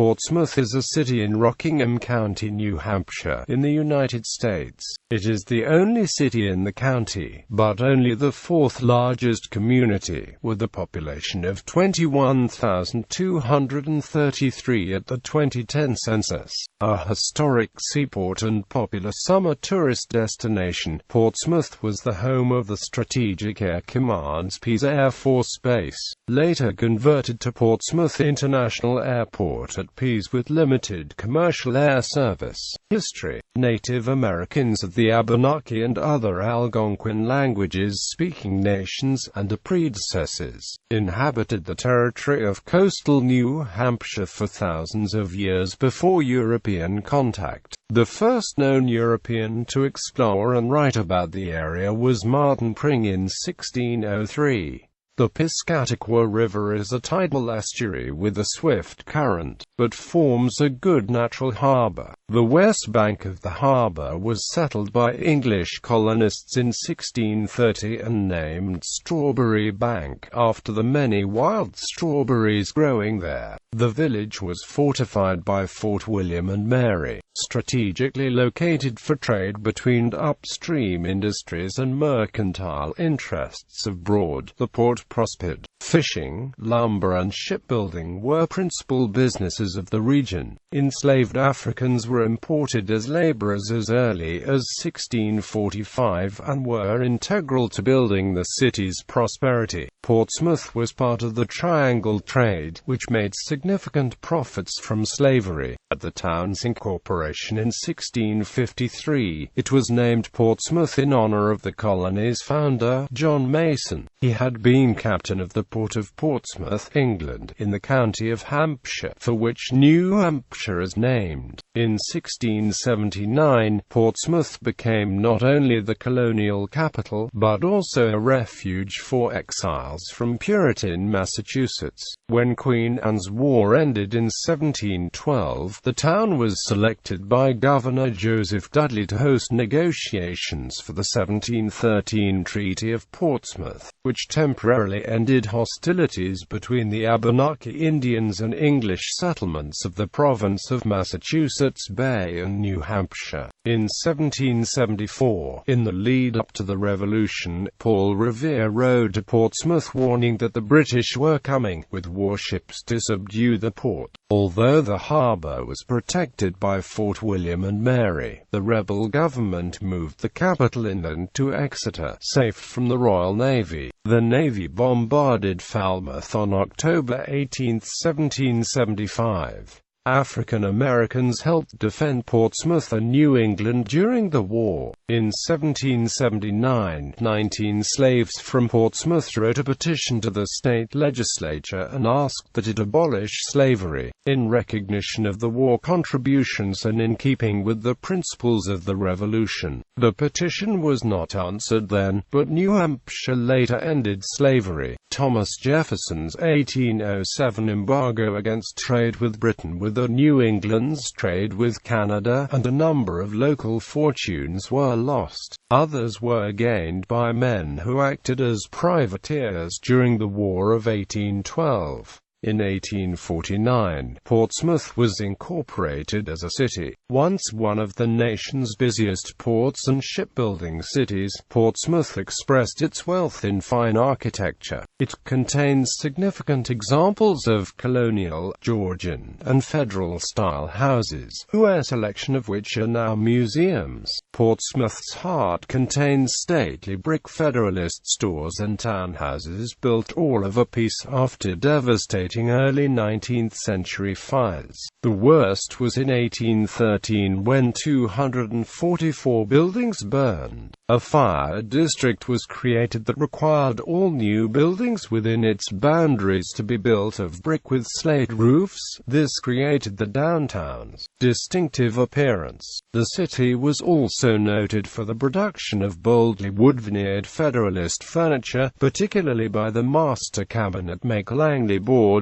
Portsmouth is a city in Rockingham County, New Hampshire, in the United States. It is the only city in the county, but only the fourth largest community, with a population of 21,233 at the 2010 census. A historic seaport and popular summer tourist destination, Portsmouth was the home of the Strategic Air Command's Pease Air Force Base, later converted to Portsmouth International Airport at Pease with limited commercial air service. History. Native Americans of the Abenaki and other Algonquin languages-speaking nations and their predecessors inhabited the territory of coastal New Hampshire for thousands of years before European contact. The first known European to explore and write about the area was Martin Pring in 1603. The Piscataqua River is a tidal estuary with a swift current, but forms a good natural harbor. The west bank of the harbor was settled by English colonists in 1630 and named Strawberry Bank, after the many wild strawberries growing there. The village was fortified by Fort William and Mary, strategically located for trade between upstream industries and mercantile interests abroad. The port prospered. Fishing, lumber and shipbuilding were principal businesses of the region. Enslaved Africans were imported as laborers as early as 1645 and were integral to building the city's prosperity. Portsmouth was part of the Triangle trade, which made significant profits from slavery. At the town's incorporation in 1653, it was named Portsmouth in honor of the colony's founder, John Mason. He had been captain of the port of Portsmouth, England, in the county of Hampshire, for which New Hampshire is named. In 1679, Portsmouth became not only the colonial capital, but also a refuge for exiles from Puritan Massachusetts. When Queen Anne's War ended in 1712, the town was selected by Governor Joseph Dudley to host negotiations for the 1713 Treaty of Portsmouth, which temporarily ended hostilities between the Abenaki Indians and English settlements of the province of Massachusetts Bay and New Hampshire. In 1774, in the lead-up to the Revolution, Paul Revere rode to Portsmouth warning that the British were coming with warships to subdue the port. Although the harbour was protected by Fort William and Mary, the rebel government moved the capital inland to Exeter, safe from the Royal Navy. The Navy bombarded Falmouth on October 18, 1775. African Americans helped defend Portsmouth and New England during the war. In 1779, 19 slaves from Portsmouth wrote a petition to the state legislature and asked that it abolish slavery. In recognition of the war contributions and in keeping with the principles of the Revolution, the petition was not answered then, but New Hampshire later ended slavery. Thomas Jefferson's 1807 embargo against trade with Britain with New England's trade with Canada, and a number of local fortunes were lost. Others were gained by men who acted as privateers during the War of 1812. In 1849, Portsmouth was incorporated as a city. Once one of the nation's busiest ports and shipbuilding cities, Portsmouth expressed its wealth in fine architecture. It contains significant examples of colonial, Georgian, and Federal-style houses, a selection of which are now museums. Portsmouth's heart contains stately brick Federalist stores and townhouses built all of a piece after devastating early 19th century fires. The worst was in 1813 when 244 buildings burned. A fire district was created that required all new buildings within its boundaries to be built of brick with slate roofs. This created the downtown's distinctive appearance. The city was also noted for the production of boldly wood-veneered Federalist furniture, particularly by the master cabinet maker Langley Boardman.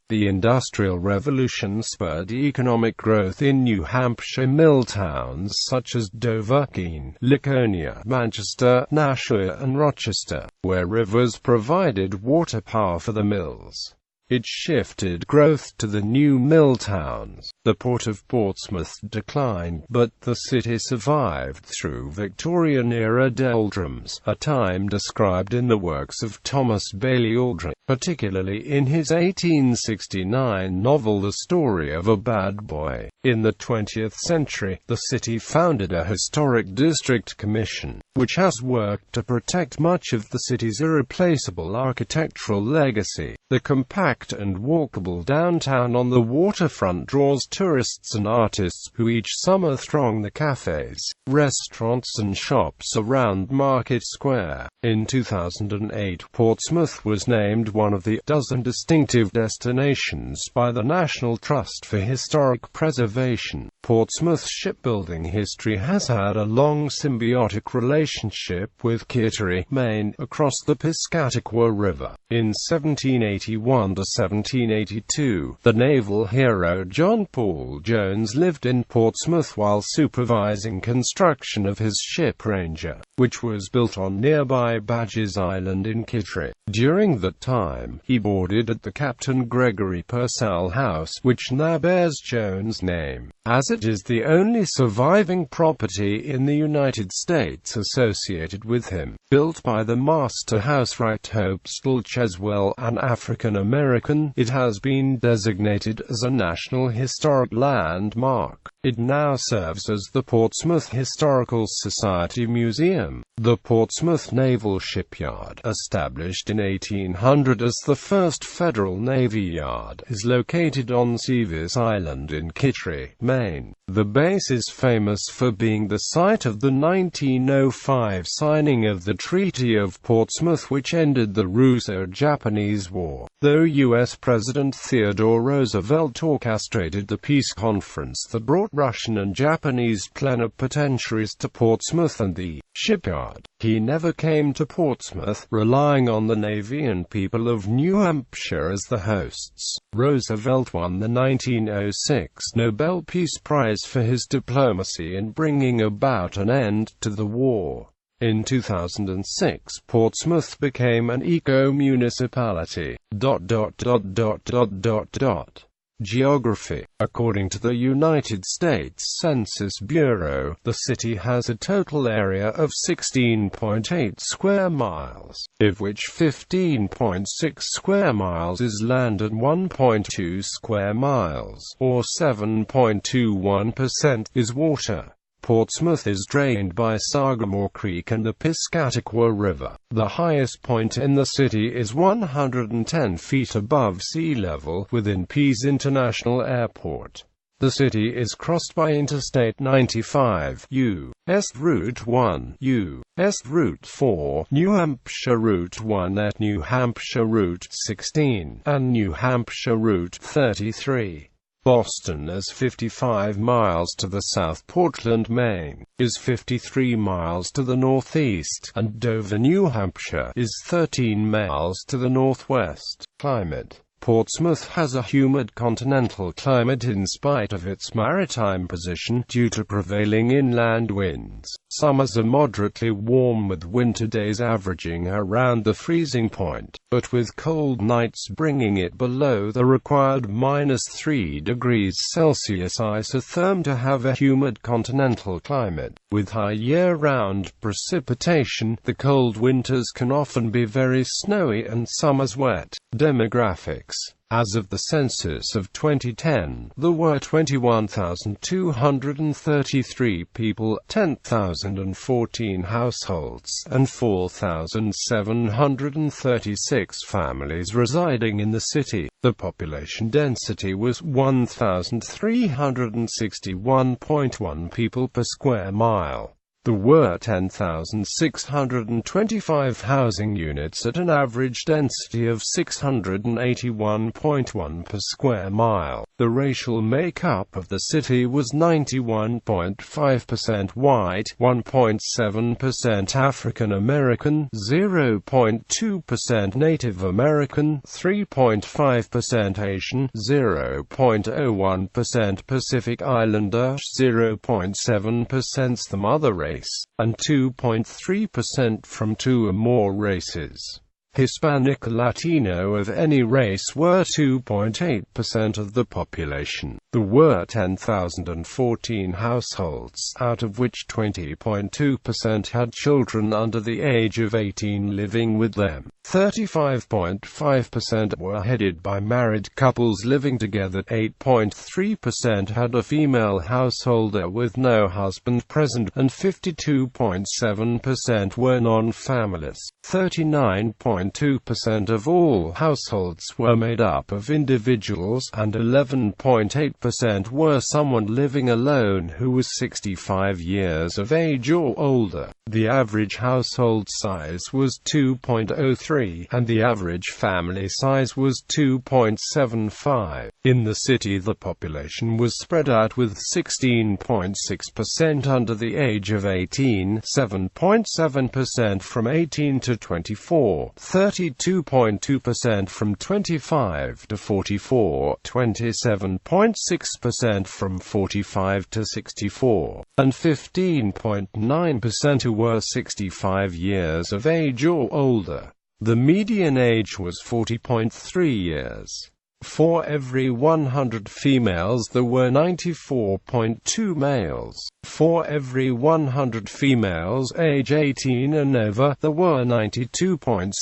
The Industrial Revolution spurred economic growth in New Hampshire mill towns such as Dover, Keene, Laconia, Manchester, Nashua and Rochester, where rivers provided water power for the mills. It shifted growth to the new mill towns. The port of Portsmouth declined, but the city survived through Victorian-era doldrums, a time described in the works of Thomas Bailey Aldrich, particularly in his 1869 novel The Story of a Bad Boy. In the 20th century, the city founded a historic district commission, which has worked to protect much of the city's irreplaceable architectural legacy. The compact and walkable downtown on the waterfront draws tourists and artists who each summer throng the cafes, restaurants and shops around Market Square. In 2008, Portsmouth was named one of the dozen distinctive destinations by the National Trust for Historic Preservation. Portsmouth's shipbuilding history has had a long symbiotic relationship with Kittery, Maine, across the Piscataqua River. In 1781 to 1782, the naval hero John Paul Jones lived in Portsmouth while supervising construction of his ship Ranger, which was built on nearby Badges Island in Kittery. During that time, he boarded at the Captain Gregory Purcell House, which now bears Jones' name, as it is the only surviving property in the United States associated with him. Built by the master housewright Hope Stall Cheswell, an African-American, it has been designated as a National Historic Landmark. It now serves as the Portsmouth Historical Society Museum. The Portsmouth Naval Shipyard, established in 1800 as the first Federal Navy yard, is located on Seavis Island in Kittery, Maine. The base is famous for being the site of the 1905 signing of the Treaty of Portsmouth, which ended the Russo-Japanese War. Though U.S. President Theodore Roosevelt orchestrated the peace conference that brought Russian and Japanese plenipotentiaries to Portsmouth and the shipyard, he never came to Portsmouth, relying on the Navy and people of New Hampshire as the hosts. Roosevelt won the 1906 Nobel Peace Prize for his diplomacy in bringing about an end to the war. In 2006, Portsmouth became an eco-municipality. Geography. According to the United States Census Bureau, the city has a total area of 16.8 square miles, of which 15.6 square miles is land and 1.2 square miles, or 7.21%, is water. Portsmouth is drained by Sagamore Creek and the Piscataqua River. The highest point in the city is 110 feet above sea level, within Pease International Airport. The city is crossed by Interstate 95, U.S. Route 1, U.S. Route 4, New Hampshire Route 1 at New Hampshire Route 16, and New Hampshire Route 33. Boston is 55 miles to the south. Portland, Maine, is 53 miles to the northeast, and Dover, New Hampshire, is 13 miles to the northwest. Climate. Portsmouth has a humid continental climate in spite of its maritime position, due to prevailing inland winds. Summers are moderately warm with winter days averaging around the freezing point, but with cold nights bringing it below the required -3 degrees Celsius isotherm to have a humid continental climate. With high year-round precipitation, the cold winters can often be very snowy and summers wet. Demographics. As of the census of 2010, there were 21,233 people, 10,014 households, and 4,736 families residing in the city. The population density was 1,361.1 people per square mile. There were 10,625 housing units at an average density of 681.1 per square mile. The racial makeup of the city was 91.5% white, 1.7% African American, 0.2% Native American, 3.5% Asian, 0.01% Pacific Islander, 0.7% some other race, and 2.3% from two or more races. Hispanic or Latino of any race were 2.8% of the population. There were 10,014 households, out of which 20.2% had children under the age of 18 living with them. 35.5% were headed by married couples living together. 8.3% had a female householder with no husband present, and 52.7% were non-families. 39.2% of all households were made up of individuals, and 11.8% were someone living alone who was 65 years of age or older. The average household size was 2.03, and the average family size was 2.75. In the city, the population was spread out with 16.6% under the age of 18, 7.7% from 18 to 24, 32.2% from 25 to 44, 27.6% from 45 to 64, and 15.9% who were 65 years of age or older. The median age was 40.3 years. For every 100 females there were 94.2 males. For every 100 females age 18 and over, there were 92.6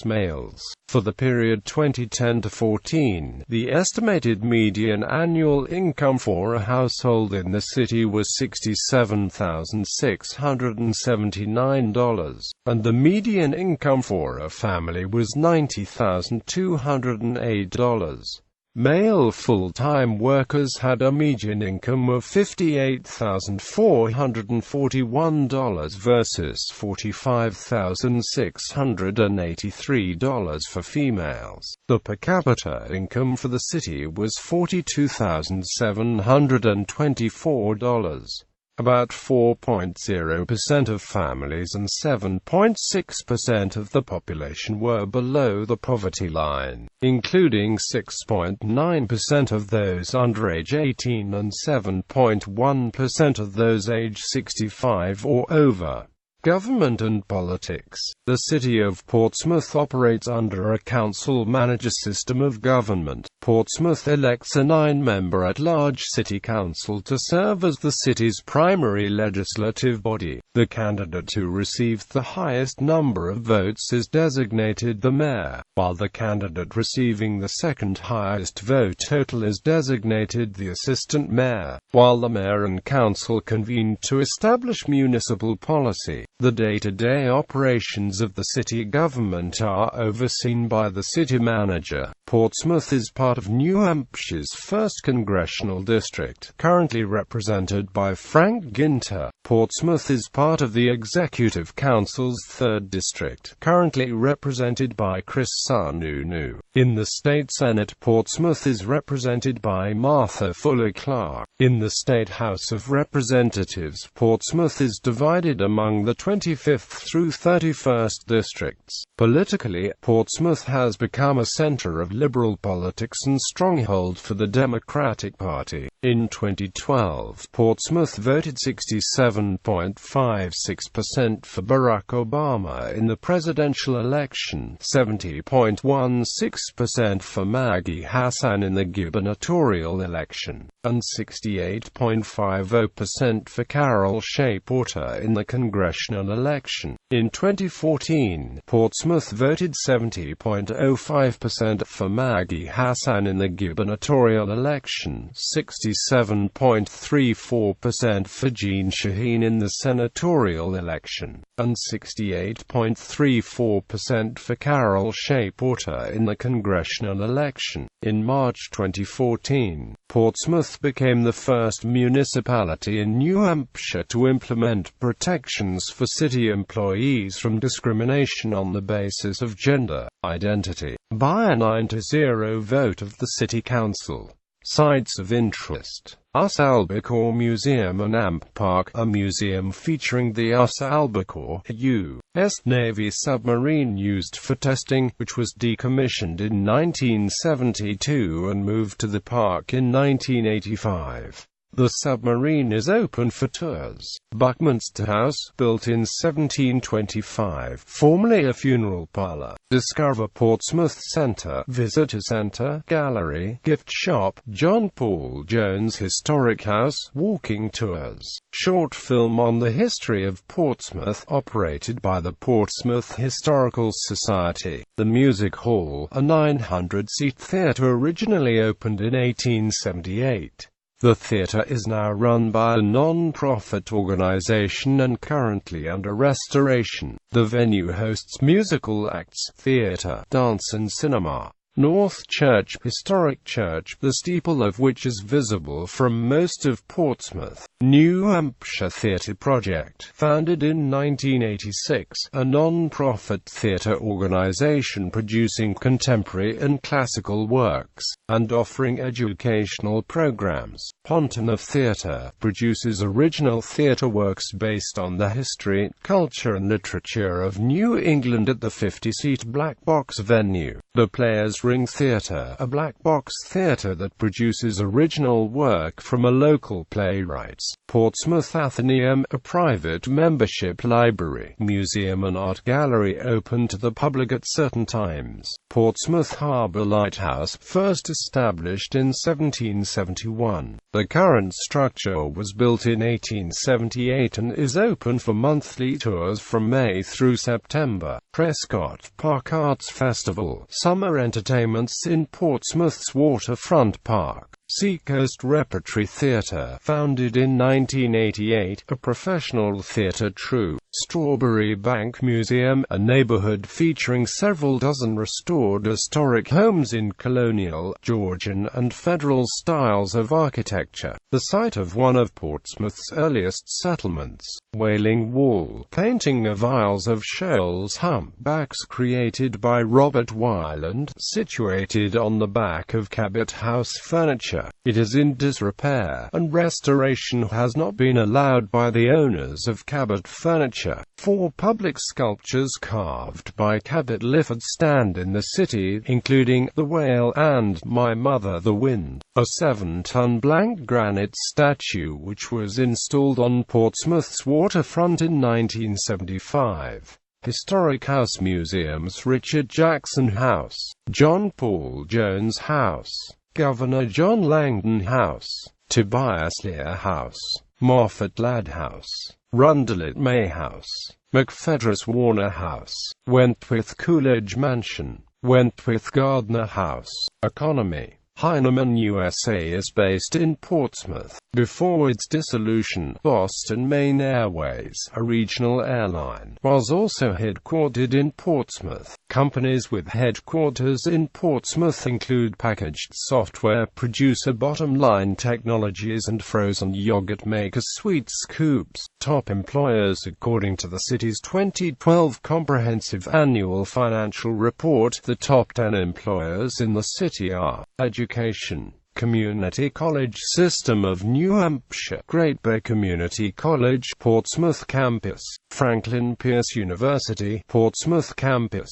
males. For the period 2010 to 14, the estimated median annual income for a household in the city was $67,679, and the median income for a family was $90,208. Male full-time workers had a median income of $58,441 versus $45,683 for females. The per capita income for the city was $42,724. About 4.0% of families and 7.6% of the population were below the poverty line, including 6.9% of those under age 18 and 7.1% of those age 65 or over. Government and politics. The City of Portsmouth operates under a council-manager system of government. Portsmouth elects a 9-member at-large city council to serve as the city's primary legislative body. The candidate who receives the highest number of votes is designated the mayor, while the candidate receiving the second highest vote total is designated the assistant mayor. While the mayor and council convene to establish municipal policy, the day-to-day operations of the city government are overseen by the city manager. Portsmouth is part of New Hampshire's 1st Congressional District, currently represented by Frank Ginter. Portsmouth is part of the Executive Council's 3rd District, currently represented by Chris Sununu. In the State Senate, Portsmouth is represented by Martha Fuller Clark. In the State House of Representatives, Portsmouth is divided among the 25th through 31st districts. Politically, Portsmouth has become a center of liberal politics and stronghold for the Democratic Party. In 2012, Portsmouth voted 67.56% for Barack Obama in the presidential election, 70.16% for Maggie Hassan in the gubernatorial election, and 68.50% for Carol Shea Porter in the congressional election. In 2014, Portsmouth voted 70.05% for Maggie Hassan in the gubernatorial election, 67.34% for Jean Shaheen in the senatorial election, and 68.34% for Carol Shea Porter in the congressional election. In March 2014, Portsmouth became the first municipality in New Hampshire to implement protections for city employees from discrimination on the basis of gender identity, by a 9-0 vote of the City Council. Sites of interest: US Albacore Museum and Amp Park, a museum featuring the US Albacore, U.S. Navy submarine used for testing, which was decommissioned in 1972 and moved to the park in 1985. The submarine is open for tours. Buckminster House, built in 1725, formerly a funeral parlour. Discover Portsmouth Centre, Visitor Centre, Gallery, Gift Shop, John Paul Jones Historic House, walking tours. Short film on the history of Portsmouth, operated by the Portsmouth Historical Society. The Music Hall, a 900-seat theatre originally opened in 1878. The theatre is now run by a non-profit organisation and currently under restoration. The venue hosts musical acts, theatre, dance and cinema. North Church, historic church, the steeple of which is visible from most of Portsmouth. New Hampshire Theatre Project, founded in 1986, a non-profit theatre organisation producing contemporary and classical works, and offering educational programmes. Ponton of Theatre, produces original theatre works based on the history, culture and literature of New England at the 50-seat Black Box venue. The Players' Ring Theatre, a black box theatre that produces original work from a local playwright. Portsmouth Athenaeum, a private membership library, museum and art gallery open to the public at certain times. Portsmouth Harbour Lighthouse, first established in 1771. The current structure was built in 1878 and is open for monthly tours from May through September. Prescott Park Arts Festival, summer entertainments in Portsmouth's waterfront park. Seacoast Repertory Theatre, founded in 1988, a professional theatre troupe. Strawberry Bank Museum, a neighbourhood featuring several dozen restored historic homes in colonial, Georgian and federal styles of architecture. The site of one of Portsmouth's earliest settlements. Wailing Wall, painting of Isles of Shoals humpbacks created by Robert Wyland, situated on the back of Cabot House furniture. It is in disrepair, and restoration has not been allowed by the owners of Cabot Furniture. 4 public sculptures carved by Cabot Lifford stand in the city, including The Whale and My Mother the Wind, a 7-ton blank granite statue which was installed on Portsmouth's waterfront in 1975. Historic House Museums: Richard Jackson House, John Paul Jones House, Governor John Langdon House, Tobias Lear House, Moffat Ladd House, Rundelet May House, McFedras Warner House, Wentworth Coolidge Mansion, Wentworth Gardner House. Economy: Heinemann USA is based in Portsmouth. Before its dissolution, Boston Maine Airways, a regional airline, was also headquartered in Portsmouth. Companies with headquarters in Portsmouth include packaged software producer Bottom Line Technologies and frozen yogurt maker Sweet Scoops. Top employers according to the city's 2012 Comprehensive Annual Financial Report. The top 10 employers in the city are: Education, Community College System of New Hampshire, Great Bay Community College, Portsmouth Campus, Franklin Pierce University, Portsmouth Campus,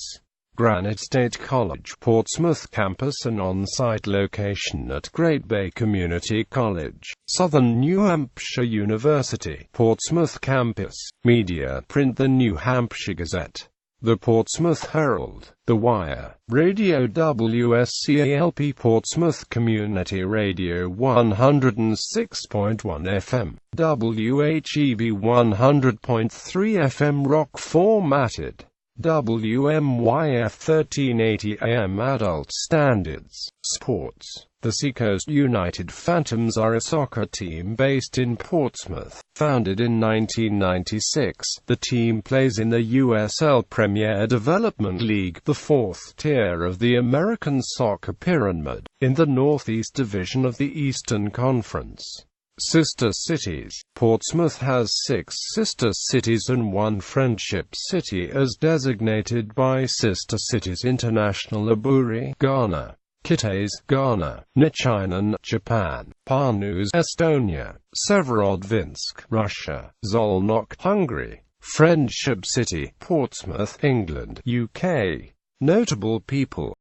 Granite State College, Portsmouth Campus, an on-site location at Great Bay Community College, Southern New Hampshire University, Portsmouth Campus. Media: print: The New Hampshire Gazette, The Portsmouth Herald, The Wire, Radio WSCALP, Portsmouth Community Radio 106.1 FM, WHEB 100.3 FM, Rock formatted, WMYF 1380 AM Adult Standards. Sports: the Seacoast United Phantoms are a soccer team based in Portsmouth. Founded in 1996, the team plays in the USL Premier Development League, the 4th tier of the American soccer pyramid, in the Northeast Division of the Eastern Conference. Sister cities: Portsmouth has 6 sister cities and 1 friendship city as designated by Sister Cities International: Aburi, Ghana; Kitays, Ghana; Nichinan, Japan; Parnus, Estonia; Severodvinsk, Russia; Szolnok, Hungary; Friendship City, Portsmouth, England, UK. Notable people: